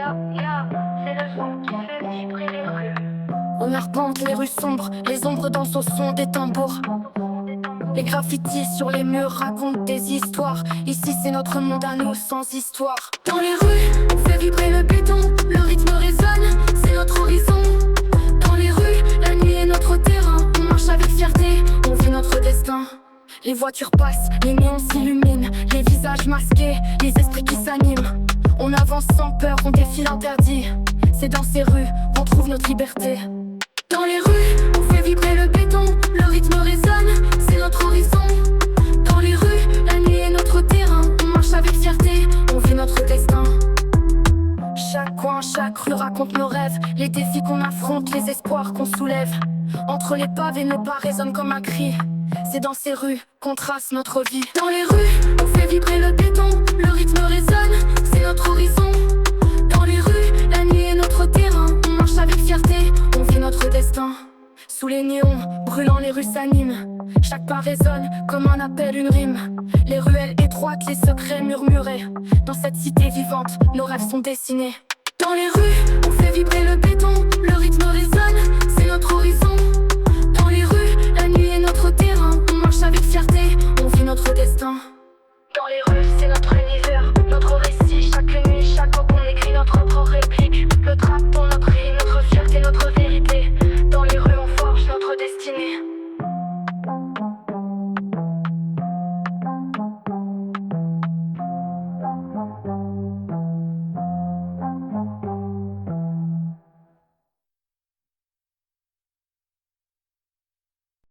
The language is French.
C'est le son qui fait vibrer les rues. On arpente les rues sombres, les ombres dansent au son des tambours. Les graffitis sur les murs racontent des histoires. Ici c'est notre monde à nous, sans histoire. Dans les rues, on fait vibrer le béton. Le rythme résonne, c'est notre horizon. Dans les rues, la nuit est notre terrain. On marche avec fierté, on vit notre destin. Les voitures passent, les néons s'illuminent. Les visages masqués, les esprits qui s'animent. On avance sans peur, on défie l'interdit. C'est dans ces rues qu'on trouve notre liberté. Dans les rues, on fait vibrer le béton. Le rythme résonne, c'est notre horizon. Dans les rues, la nuit est notre terrain. On marche avec fierté, on vit notre destin. Chaque coin, chaque rue raconte nos rêves. Les défis qu'on affronte, les espoirs qu'on soulève. Entre les pavés, nos pas résonnent comme un cri. C'est dans ces rues qu'on trace notre vie. Dans les rues, on fait vibrer le béton. Le rythme résonne, c'est notre horizon. Dans les rues, la nuit est notre terrain. On marche avec fierté, on vit notre destin. Sous les néons, brûlant les rues s'animent. Chaque pas résonne comme un appel, une rime. Les ruelles étroites, les secrets murmurés. Dans cette cité vivante, nos rêves sont dessinés. Dans les rues, on fait vibrer le béton. Le rythme résonne, c'est notre horizon. Dans les rues, la nuit est notre terrain. On marche avec fierté, on vit notre destin.